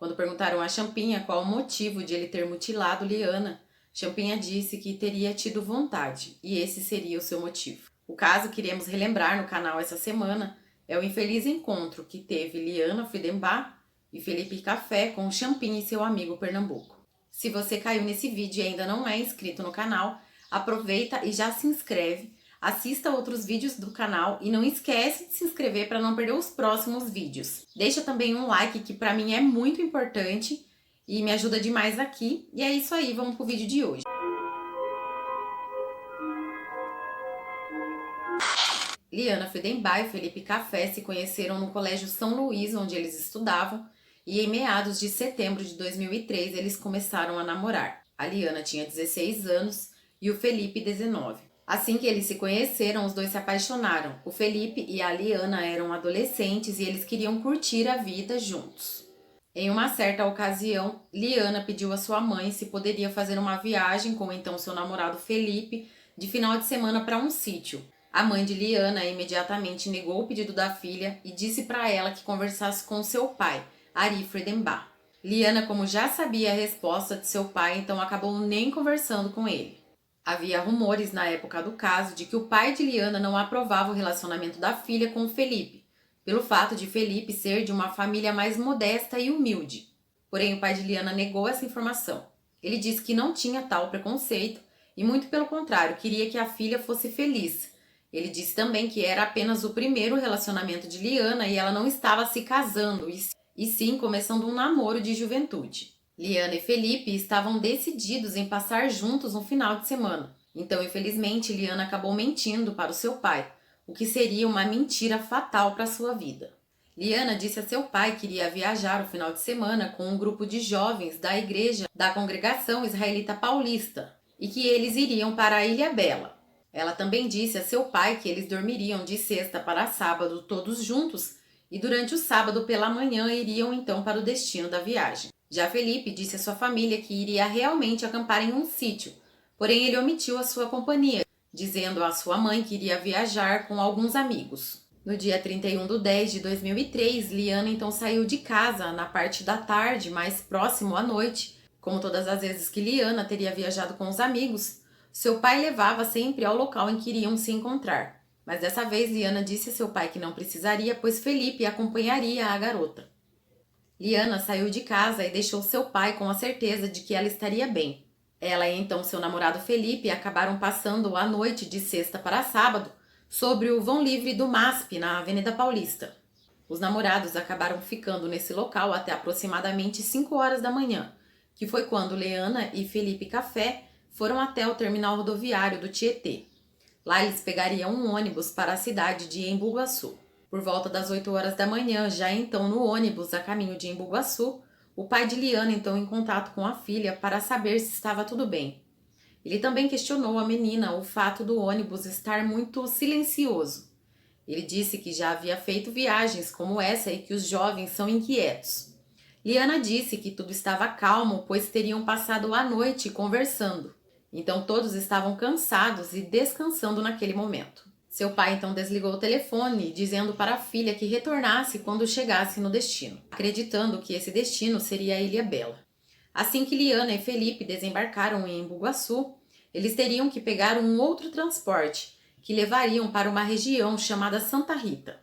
Quando perguntaram a Champinha qual o motivo de ele ter mutilado Liana, Champinha disse que teria tido vontade, e esse seria o seu motivo. O caso que iremos relembrar no canal essa semana é o infeliz encontro que teve Liana Friedenbach e Felipe Café com Champinha e seu amigo Pernambuco. Se você caiu nesse vídeo e ainda não é inscrito no canal, aproveita e já se inscreve, assista outros vídeos do canal e não esquece de se inscrever para não perder os próximos vídeos. Deixa também um like que para mim é muito importante e me ajuda demais aqui. E é isso aí, vamos pro vídeo de hoje. Liana Friedenbach e Felipe Café se conheceram no Colégio São Luís, onde eles estudavam, e em meados de setembro de 2003 eles começaram a namorar. A Liana tinha 16 anos e o Felipe 19. Assim que eles se conheceram, os dois se apaixonaram. O Felipe e a Liana eram adolescentes e eles queriam curtir a vida juntos. Em uma certa ocasião, Liana pediu à sua mãe se poderia fazer uma viagem com então seu namorado Felipe de final de semana para um sítio. A mãe de Liana imediatamente negou o pedido da filha e disse para ela que conversasse com seu pai, Ari Friedenbach. Liana, como já sabia a resposta de seu pai, então acabou nem conversando com ele. Havia rumores na época do caso de que o pai de Liana não aprovava o relacionamento da filha com o Felipe, pelo fato de Felipe ser de uma família mais modesta e humilde. Porém, o pai de Liana negou essa informação. Ele disse que não tinha tal preconceito e, muito pelo contrário, queria que a filha fosse feliz. Ele disse também que era apenas o primeiro relacionamento de Liana e ela não estava se casando, e sim começando um namoro de juventude. Liana e Felipe estavam decididos em passar juntos um final de semana. Então, infelizmente, Liana acabou mentindo para o seu pai, o que seria uma mentira fatal para sua vida. Liana disse a seu pai que iria viajar o final de semana com um grupo de jovens da igreja da Congregação Israelita Paulista e que eles iriam para a Ilha Bela. Ela também disse a seu pai que eles dormiriam de sexta para sábado todos juntos e durante o sábado pela manhã iriam então para o destino da viagem. Já Felipe disse à sua família que iria realmente acampar em um sítio, porém ele omitiu a sua companhia, dizendo à sua mãe que iria viajar com alguns amigos. No dia 31/10/2003, Liana então saiu de casa na parte da tarde, mais próximo à noite. Como todas as vezes que Liana teria viajado com os amigos, seu pai levava sempre ao local em que iriam se encontrar. Mas dessa vez Liana disse a seu pai que não precisaria, pois Felipe acompanharia a garota. Liana saiu de casa e deixou seu pai com a certeza de que ela estaria bem. Ela e então seu namorado Felipe acabaram passando a noite de sexta para sábado sobre o vão livre do MASP na Avenida Paulista. Os namorados acabaram ficando nesse local até aproximadamente 5 horas da manhã, que foi quando Liana e Felipe Café foram até o terminal rodoviário do Tietê. Lá eles pegariam um ônibus para a cidade de Embu-Guaçu. Por volta das 8 horas da manhã, já então no ônibus a caminho de Embu-Guaçu, o pai de Liana entrou em contato com a filha para saber se estava tudo bem. Ele também questionou a menina o fato do ônibus estar muito silencioso. Ele disse que já havia feito viagens como essa e que os jovens são inquietos. Liana disse que tudo estava calmo, pois teriam passado a noite conversando. Então todos estavam cansados e descansando naquele momento. Seu pai então desligou o telefone, dizendo para a filha que retornasse quando chegasse no destino, acreditando que esse destino seria a Ilha Bela. Assim que Liana e Felipe desembarcaram em Embu-Guaçu, eles teriam que pegar um outro transporte, que levariam para uma região chamada Santa Rita.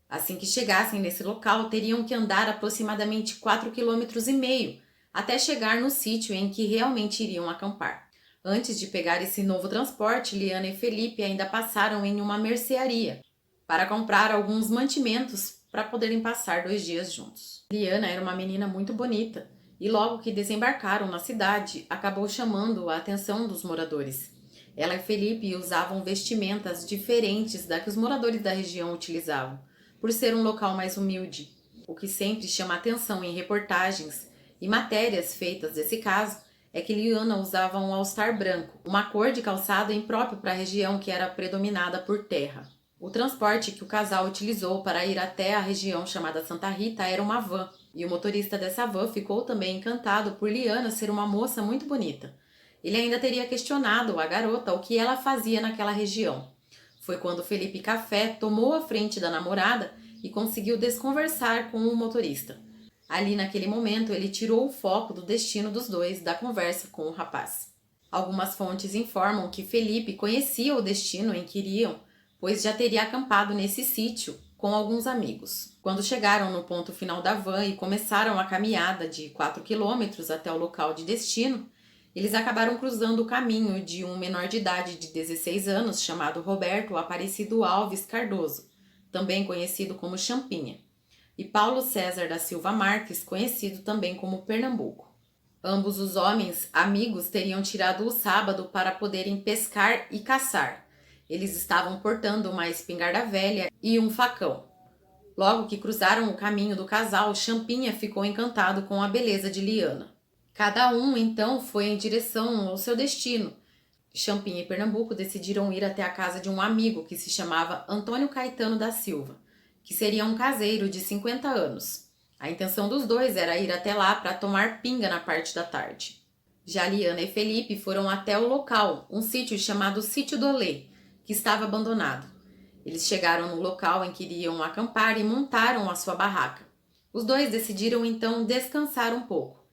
Assim que chegassem nesse local, teriam que andar aproximadamente 4,5 km até chegar no sítio em que realmente iriam acampar. Antes de pegar esse novo transporte, Liana e Felipe ainda passaram em uma mercearia para comprar alguns mantimentos para poderem passar 2 dias juntos. Liana era uma menina muito bonita e logo que desembarcaram na cidade, acabou chamando a atenção dos moradores. Ela e Felipe usavam vestimentas diferentes da que os moradores da região utilizavam, por ser um local mais humilde, o que sempre chama atenção em reportagens e matérias feitas desse caso é que Liana usava um all-star branco, uma cor de calçado impróprio para a região que era predominada por terra. O transporte que o casal utilizou para ir até a região chamada Santa Rita era uma van, e o motorista dessa van ficou também encantado por Liana ser uma moça muito bonita. Ele ainda teria questionado a garota o que ela fazia naquela região. Foi quando Felipe Café tomou a frente da namorada e conseguiu desconversar com o motorista. Ali naquele momento ele tirou o foco do destino dos dois da conversa com o rapaz. Algumas fontes informam que Felipe conhecia o destino em que iriam, pois já teria acampado nesse sítio com alguns amigos. Quando chegaram no ponto final da van e começaram a caminhada de 4 quilômetros até o local de destino, eles acabaram cruzando o caminho de um menor de idade de 16 anos chamado Roberto Aparecido Alves Cardoso, também conhecido como Champinha, e Paulo César da Silva Marques, conhecido também como Pernambuco. Ambos os homens, amigos, teriam tirado o sábado para poderem pescar e caçar. Eles estavam portando uma espingarda velha e um facão. Logo que cruzaram o caminho do casal, Champinha ficou encantado com a beleza de Liana. Cada um, então, foi em direção ao seu destino. Champinha e Pernambuco decidiram ir até a casa de um amigo que se chamava Antônio Caetano da Silva, que seria um caseiro de 50 anos. A intenção dos dois era ir até lá para tomar pinga na parte da tarde. Já Liana e Felipe foram até o local, um sítio chamado Sítio Dolê, que estava abandonado. Eles chegaram no local em que iriam acampar e montaram a sua barraca. Os dois decidiram então descansar um pouco.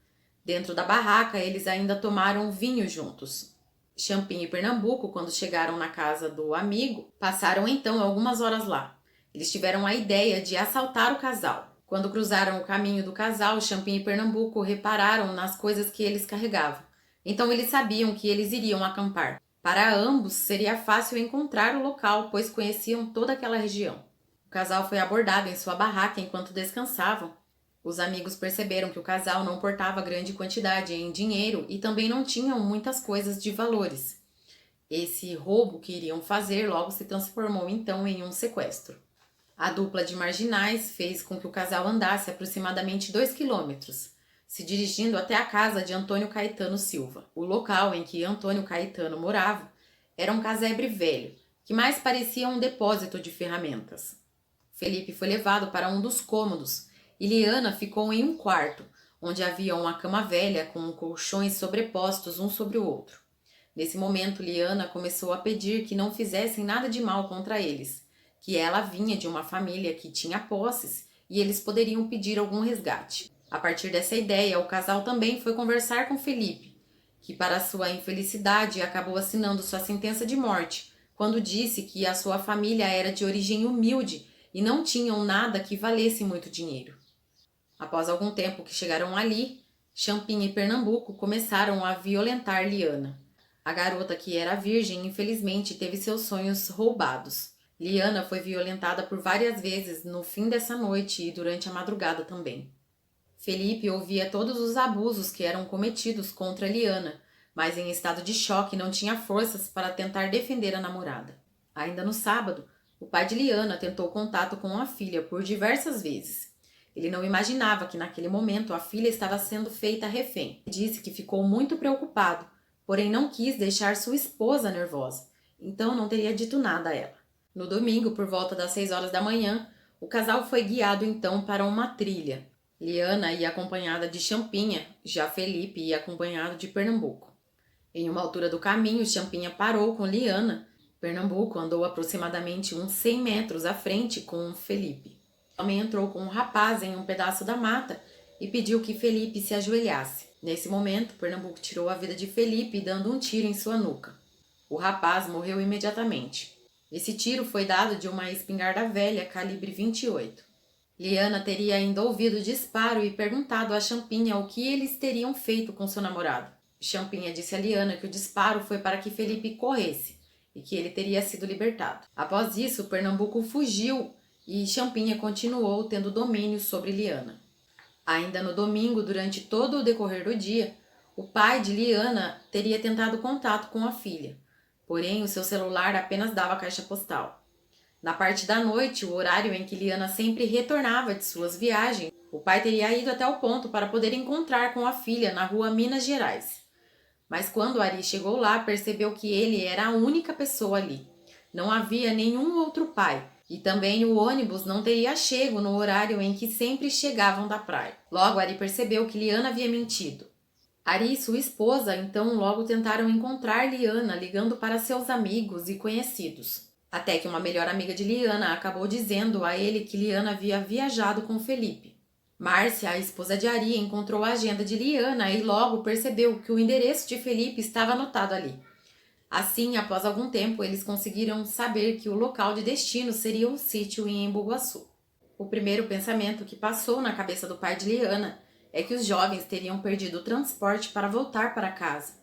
Dentro da barraca, eles ainda tomaram vinho juntos. Champinha e Pernambuco, quando chegaram na casa do amigo, passaram então algumas horas lá. Eles tiveram a ideia de assaltar o casal. Quando cruzaram o caminho do casal, Champinha e Pernambuco repararam nas coisas que eles carregavam. Então eles sabiam que eles iriam acampar. Para ambos seria fácil encontrar o local, pois conheciam toda aquela região. O casal foi abordado em sua barraca enquanto descansavam. Os amigos perceberam que o casal não portava grande quantidade em dinheiro e também não tinham muitas coisas de valores. Esse roubo que iriam fazer logo se transformou então em um sequestro. A dupla de marginais fez com que o casal andasse aproximadamente 2 quilômetros, se dirigindo até a casa de Antônio Caetano Silva. O local em que Antônio Caetano morava era um casebre velho, que mais parecia um depósito de ferramentas. Felipe foi levado para um dos cômodos e Liana ficou em um quarto, onde havia uma cama velha com colchões sobrepostos um sobre o outro. Nesse momento, Liana começou a pedir que não fizessem nada de mal contra eles, que ela vinha de uma família que tinha posses e eles poderiam pedir algum resgate. A partir dessa ideia, o casal também foi conversar com Felipe, que para sua infelicidade acabou assinando sua sentença de morte, quando disse que a sua família era de origem humilde e não tinham nada que valesse muito dinheiro. Após algum tempo que chegaram ali, Champinha e Pernambuco começaram a violentar Liana. A garota, que era virgem, infelizmente teve seus sonhos roubados. Liana foi violentada por várias vezes no fim dessa noite e durante a madrugada também. Felipe ouvia todos os abusos que eram cometidos contra Liana, mas em estado de choque não tinha forças para tentar defender a namorada. Ainda no sábado, o pai de Liana tentou contato com a filha por diversas vezes. Ele não imaginava que naquele momento a filha estava sendo feita refém. Disse que ficou muito preocupado, porém não quis deixar sua esposa nervosa, então não teria dito nada a ela. No domingo, por volta das 6 horas da manhã, o casal foi guiado então para uma trilha. Liana ia acompanhada de Champinha, já Felipe ia acompanhado de Pernambuco. Em uma altura do caminho, Champinha parou com Liana. Pernambuco andou aproximadamente uns 100 metros à frente com Felipe. O homem entrou com um rapaz em um pedaço da mata e pediu que Felipe se ajoelhasse. Nesse momento, Pernambuco tirou a vida de Felipe dando um tiro em sua nuca. O rapaz morreu imediatamente. Esse tiro foi dado de uma espingarda velha calibre 28. Liana teria ainda ouvido o disparo e perguntado a Champinha o que eles teriam feito com seu namorado. Champinha disse a Liana que o disparo foi para que Felipe corresse e que ele teria sido libertado. Após isso, Pernambuco fugiu e Champinha continuou tendo domínio sobre Liana. Ainda no domingo, durante todo o decorrer do dia, o pai de Liana teria tentado contato com a filha, porém o seu celular apenas dava caixa postal. Na parte da noite, o horário em que Liana sempre retornava de suas viagens, o pai teria ido até o ponto para poder encontrar com a filha na rua Minas Gerais. Mas quando Ari chegou lá, percebeu que ele era a única pessoa ali. Não havia nenhum outro pai, e também o ônibus não teria chego no horário em que sempre chegavam da praia. Logo, Ari percebeu que Liana havia mentido. Ari e sua esposa então logo tentaram encontrar Liana, ligando para seus amigos e conhecidos. Até que uma melhor amiga de Liana acabou dizendo a ele que Liana havia viajado com Felipe. Márcia, a esposa de Ari, encontrou a agenda de Liana e logo percebeu que o endereço de Felipe estava anotado ali. Assim, após algum tempo, eles conseguiram saber que o local de destino seria um sítio em Embu-Guaçu. O primeiro pensamento que passou na cabeça do pai de Liana é que os jovens teriam perdido o transporte para voltar para casa.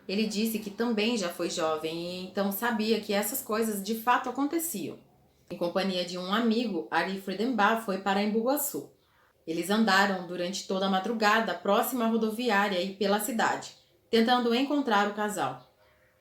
Ele disse que também já foi jovem e então sabia que essas coisas de fato aconteciam. Em companhia de um amigo, Ari Friedenbach foi para Embu-Guaçu. Eles andaram durante toda a madrugada próxima à rodoviária e pela cidade, tentando encontrar o casal.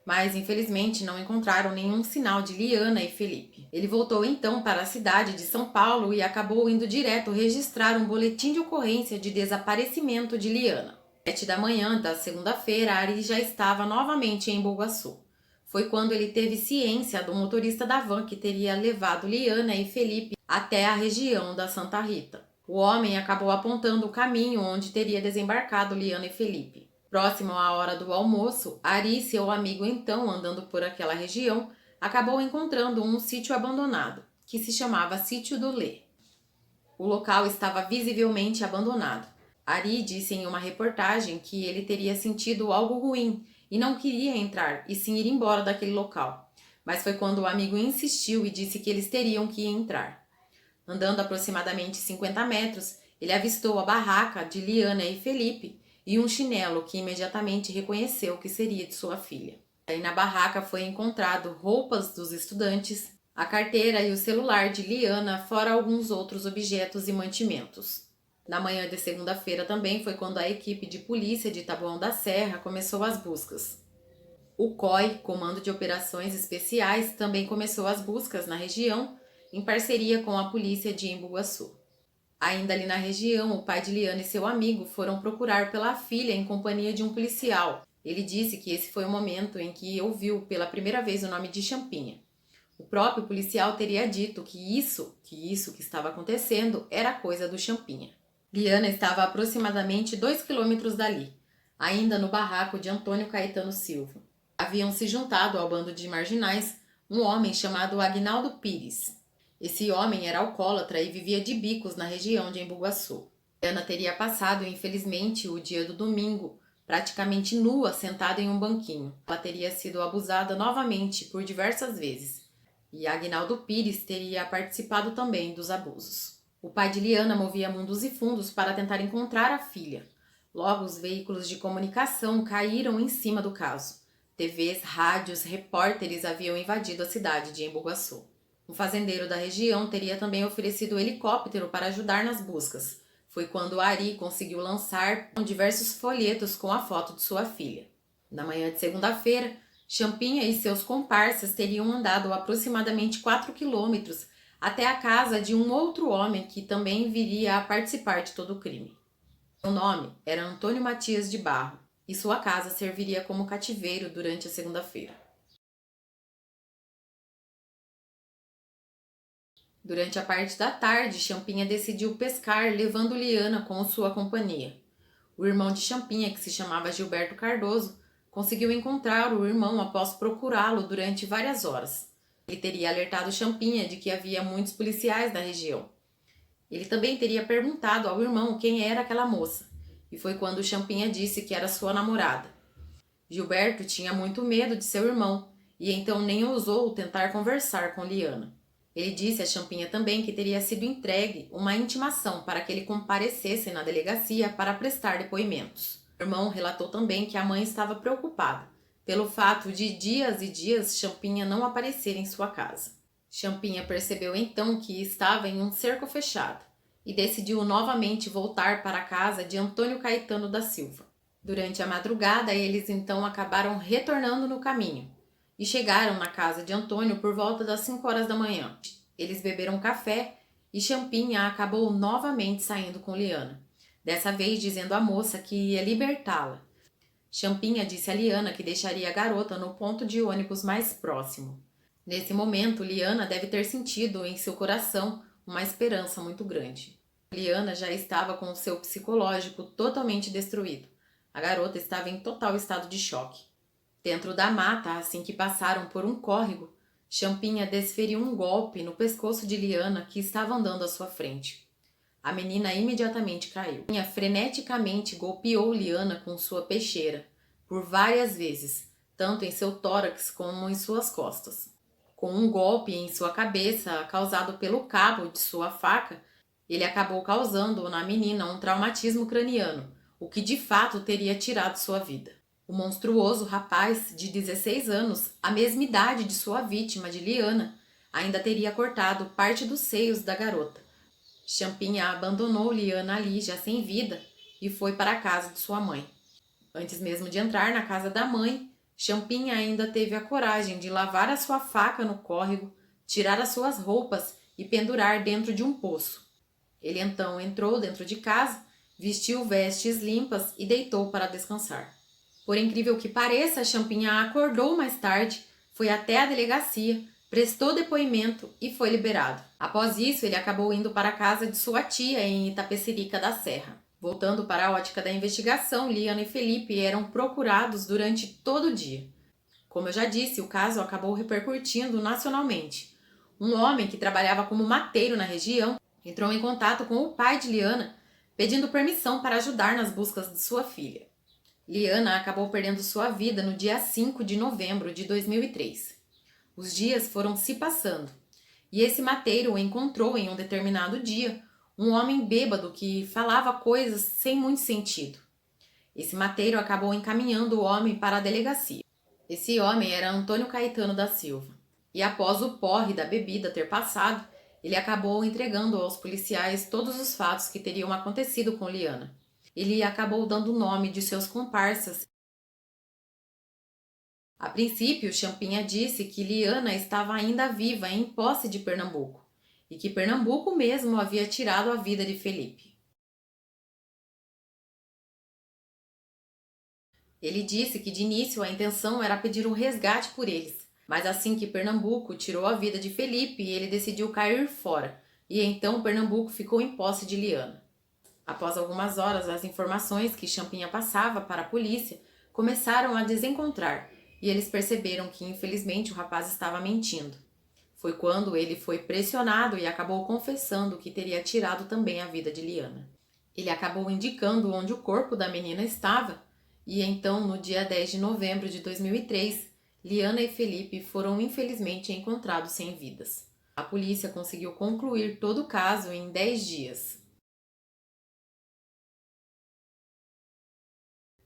Mas infelizmente não encontraram nenhum sinal de Liana e Felipe. Ele voltou então para a cidade de São Paulo e acabou indo direto registrar um boletim de ocorrência de desaparecimento de Liana. Às 7 da manhã da segunda-feira, Ari já estava novamente em Embu-Guaçu. Foi quando ele teve ciência do motorista da van que teria levado Liana e Felipe até a região da Santa Rita. O homem acabou apontando o caminho onde teria desembarcado Liana e Felipe. Próximo à hora do almoço, Ari, seu amigo então andando por aquela região, acabou encontrando um sítio abandonado, que se chamava Sítio do Lê. O local estava visivelmente abandonado. Ari disse em uma reportagem que ele teria sentido algo ruim e não queria entrar e sim ir embora daquele local. Mas foi quando o amigo insistiu e disse que eles teriam que entrar. Andando aproximadamente 50 metros, ele avistou a barraca de Liana e Felipe e um chinelo que imediatamente reconheceu que seria de sua filha. Aí na barraca foi encontrado roupas dos estudantes, a carteira e o celular de Liana, fora alguns outros objetos e mantimentos. Na manhã de segunda-feira também foi quando a equipe de polícia de Taboão da Serra começou as buscas. O COI, Comando de Operações Especiais, também começou as buscas na região, em parceria com a polícia de Embu-Guaçu. Ainda ali na região, o pai de Liana e seu amigo foram procurar pela filha em companhia de um policial. Ele disse que esse foi o momento em que ouviu pela primeira vez o nome de Champinha. O próprio policial teria dito que isso que estava acontecendo era coisa do Champinha. Liana estava a aproximadamente 2 quilômetros dali, ainda no barraco de Antônio Caetano Silva. Haviam se juntado ao bando de marginais um homem chamado Aguinaldo Pires. Esse homem era alcoólatra e vivia de bicos na região de Embu-Guaçu. Liana teria passado, infelizmente, o dia do domingo, praticamente nua, sentada em um banquinho. Ela teria sido abusada novamente por diversas vezes. E Aguinaldo Pires teria participado também dos abusos. O pai de Liana movia mundos e fundos para tentar encontrar a filha. Logo, os veículos de comunicação caíram em cima do caso. TVs, rádios, repórteres haviam invadido a cidade de Embu-Guaçu. Um fazendeiro da região teria também oferecido um helicóptero para ajudar nas buscas. Foi quando Ari conseguiu lançar diversos folhetos com a foto de sua filha. Na manhã de segunda-feira, Champinha e seus comparsas teriam andado aproximadamente 4 quilômetros até a casa de um outro homem que também viria a participar de todo o crime. Seu nome era Antônio Matias de Barro e sua casa serviria como cativeiro durante a segunda-feira. Durante a parte da tarde, Champinha decidiu pescar, levando Liana com sua companhia. O irmão de Champinha, que se chamava Gilberto Cardoso, conseguiu encontrar o irmão após procurá-lo durante várias horas. Ele teria alertado Champinha de que havia muitos policiais na região. Ele também teria perguntado ao irmão quem era aquela moça, e foi quando Champinha disse que era sua namorada. Gilberto tinha muito medo de seu irmão, e então nem ousou tentar conversar com Liana. Ele disse a Champinha também que teria sido entregue uma intimação para que ele comparecesse na delegacia para prestar depoimentos. O irmão relatou também que a mãe estava preocupada pelo fato de dias e dias Champinha não aparecer em sua casa. Champinha percebeu então que estava em um cerco fechado e decidiu novamente voltar para a casa de Antônio Caetano da Silva. Durante a madrugada, eles então acabaram retornando no caminho e chegaram na casa de Antônio por volta das 5 horas da manhã. Eles beberam café e Champinha acabou novamente saindo com Liana, dessa vez dizendo à moça que ia libertá-la. Champinha disse a Liana que deixaria a garota no ponto de ônibus mais próximo. Nesse momento, Liana deve ter sentido em seu coração uma esperança muito grande. Liana já estava com o seu psicológico totalmente destruído. A garota estava em total estado de choque. Dentro da mata, assim que passaram por um córrego, Champinha desferiu um golpe no pescoço de Liana, que estava andando à sua frente. A menina imediatamente caiu. Champinha freneticamente golpeou Liana com sua peixeira por várias vezes, tanto em seu tórax como em suas costas. Com um golpe em sua cabeça causado pelo cabo de sua faca, ele acabou causando na menina um traumatismo craniano, o que de fato teria tirado sua vida. O monstruoso rapaz de 16 anos, a mesma idade de sua vítima, de Liana, ainda teria cortado parte dos seios da garota. Champinha abandonou Liana ali, já sem vida, e foi para a casa de sua mãe. Antes mesmo de entrar na casa da mãe, Champinha ainda teve a coragem de lavar a sua faca no córrego, tirar as suas roupas e pendurar dentro de um poço. Ele então entrou dentro de casa, vestiu vestes limpas e deitou para descansar. Por incrível que pareça, Champinha acordou mais tarde, foi até a delegacia, prestou depoimento e foi liberado. Após isso, ele acabou indo para a casa de sua tia em Itapecerica da Serra. Voltando para a ótica da investigação, Liana e Felipe eram procurados durante todo o dia. Como eu já disse, o caso acabou repercutindo nacionalmente. Um homem que trabalhava como mateiro na região entrou em contato com o pai de Liana, pedindo permissão para ajudar nas buscas de sua filha. Liana acabou perdendo sua vida no dia 5 de novembro de 2003. Os dias foram se passando, e esse mateiro encontrou em um determinado dia um homem bêbado que falava coisas sem muito sentido. Esse mateiro acabou encaminhando o homem para a delegacia. Esse homem era Antônio Caetano da Silva, e após o porre da bebida ter passado, ele acabou entregando aos policiais todos os fatos que teriam acontecido com Liana. Ele acabou dando o nome de seus comparsas. A princípio, Champinha disse que Liana estava ainda viva em posse de Pernambuco e que Pernambuco mesmo havia tirado a vida de Felipe. Ele disse que de início a intenção era pedir um resgate por eles, mas assim que Pernambuco tirou a vida de Felipe, ele decidiu cair fora e então Pernambuco ficou em posse de Liana. Após algumas horas, as informações que Champinha passava para a polícia começaram a desencontrar e eles perceberam que, infelizmente, o rapaz estava mentindo. Foi quando ele foi pressionado e acabou confessando que teria tirado também a vida de Liana. Ele acabou indicando onde o corpo da menina estava e então, no dia 10 de novembro de 2003, Liana e Felipe foram infelizmente encontrados sem vidas. A polícia conseguiu concluir todo o caso em 10 dias.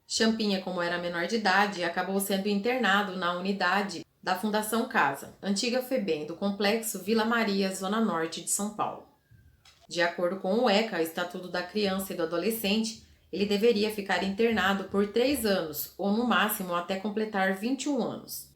Champinha, como era menor de idade, acabou sendo internado na unidade da Fundação Casa, antiga FEBEM, do Complexo Vila Maria, Zona Norte de São Paulo. De acordo com o ECA, Estatuto da Criança e do Adolescente, ele deveria ficar internado por 3 anos, ou no máximo até completar 21 anos.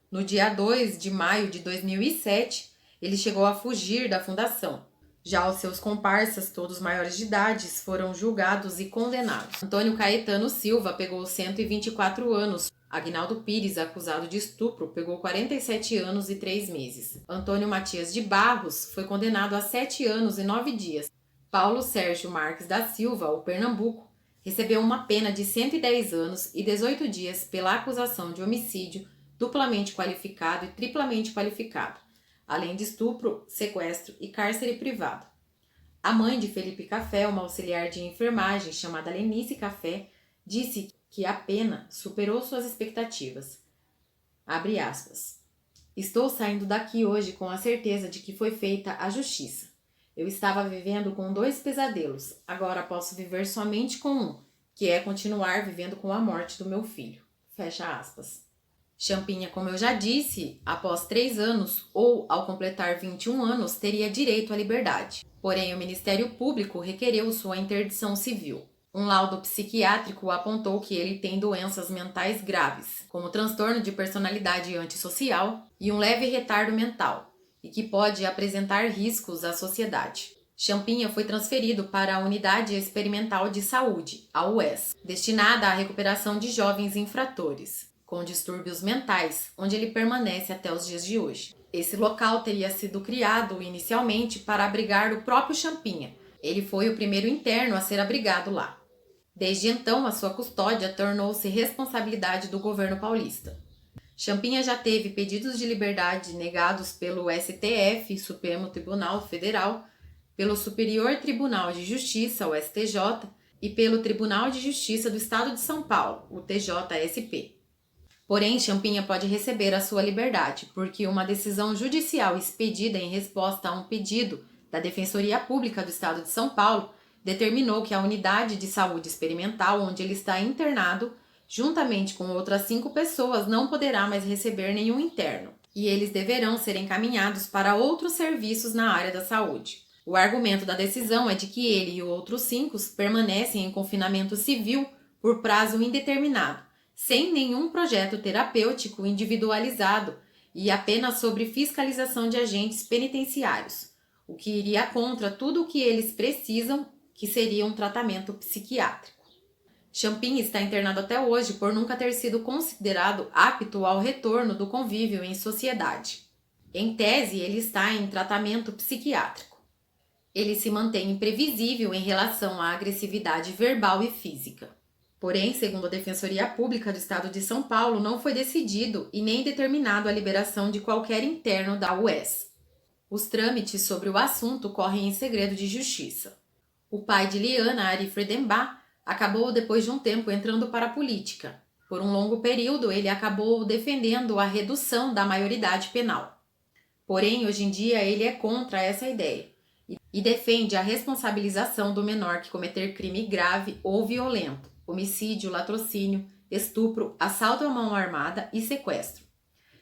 No dia 2 de maio de 2007, ele chegou a fugir da fundação. Já os seus comparsas, todos maiores de idade, foram julgados e condenados. Antônio Caetano Silva pegou 124 anos. Aguinaldo Pires, acusado de estupro, pegou 47 anos e 3 meses. Antônio Matias de Barros foi condenado a 7 anos e 9 dias. Paulo Sérgio Marques da Silva, o Pernambuco, recebeu uma pena de 110 anos e 18 dias pela acusação de homicídio duplamente qualificado e triplamente qualificado, além de estupro, sequestro e cárcere privado. A mãe de Felipe Café, uma auxiliar de enfermagem chamada Lenice Café, disse que a pena superou suas expectativas. Abre aspas. Estou saindo daqui hoje com a certeza de que foi feita a justiça. Eu estava vivendo com 2 pesadelos, agora posso viver somente com um, que é continuar vivendo com a morte do meu filho. Fecha aspas. Champinha, como eu já disse, após 3 anos ou ao completar 21 anos, teria direito à liberdade. Porém, o Ministério Público requereu sua interdição civil. Um laudo psiquiátrico apontou que ele tem doenças mentais graves, como transtorno de personalidade antissocial e um leve retardo mental, e que pode apresentar riscos à sociedade. Champinha foi transferido para a Unidade Experimental de Saúde, a UES, destinada à recuperação de jovens infratores com distúrbios mentais, onde ele permanece até os dias de hoje. Esse local teria sido criado inicialmente para abrigar o próprio Champinha. Ele foi o primeiro interno a ser abrigado lá. Desde então, a sua custódia tornou-se responsabilidade do governo paulista. Champinha já teve pedidos de liberdade negados pelo STF, Supremo Tribunal Federal, pelo Superior Tribunal de Justiça, o STJ, e pelo Tribunal de Justiça do Estado de São Paulo, o TJSP. Porém, Champinha pode receber a sua liberdade, porque uma decisão judicial expedida em resposta a um pedido da Defensoria Pública do Estado de São Paulo determinou que a unidade de saúde experimental onde ele está internado, juntamente com outras 5 pessoas, não poderá mais receber nenhum interno, e eles deverão ser encaminhados para outros serviços na área da saúde. O argumento da decisão é de que ele e outros 5 permanecem em confinamento civil por prazo indeterminado, sem nenhum projeto terapêutico individualizado e apenas sobre fiscalização de agentes penitenciários, o que iria contra tudo o que eles precisam, que seria um tratamento psiquiátrico. Champinha está internado até hoje por nunca ter sido considerado apto ao retorno do convívio em sociedade. Em tese, ele está em tratamento psiquiátrico. Ele se mantém imprevisível em relação à agressividade verbal e física. Porém, segundo a Defensoria Pública do Estado de São Paulo, não foi decidido e nem determinado a liberação de qualquer interno da UES. Os trâmites sobre o assunto correm em segredo de justiça. O pai de Liana, Ari Friedenbach, acabou depois de um tempo entrando para a política. Por um longo período, ele acabou defendendo a redução da maioridade penal. Porém, hoje em dia, ele é contra essa ideia e defende a responsabilização do menor que cometer crime grave ou violento, homicídio, latrocínio, estupro, assalto à mão armada e sequestro.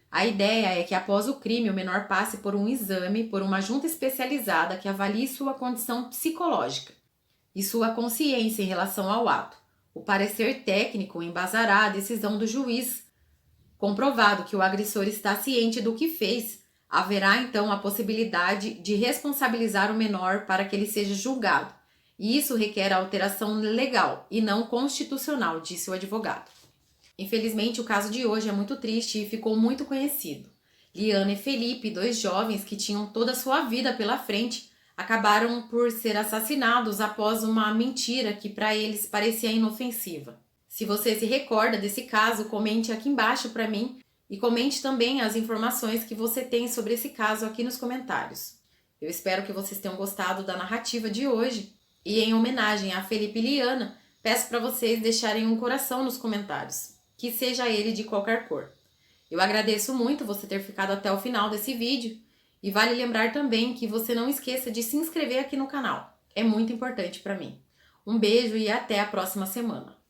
A ideia é que após o crime o menor passe por um exame por uma junta especializada que avalie sua condição psicológica e sua consciência em relação ao ato. O parecer técnico embasará a decisão do juiz. Comprovado que o agressor está ciente do que fez, haverá então a possibilidade de responsabilizar o menor para que ele seja julgado. E isso requer alteração legal e não constitucional, disse o advogado. Infelizmente, o caso de hoje é muito triste e ficou muito conhecido. Liana e Felipe, 2 jovens que tinham toda a sua vida pela frente, acabaram por ser assassinados após uma mentira que para eles parecia inofensiva. Se você se recorda desse caso, comente aqui embaixo para mim e comente também as informações que você tem sobre esse caso aqui nos comentários. Eu espero que vocês tenham gostado da narrativa de hoje e em homenagem a Felipe e Liana, peço para vocês deixarem um coração nos comentários, que seja ele de qualquer cor. Eu agradeço muito você ter ficado até o final desse vídeo e vale lembrar também que você não esqueça de se inscrever aqui no canal. É muito importante para mim. Um beijo e até a próxima semana.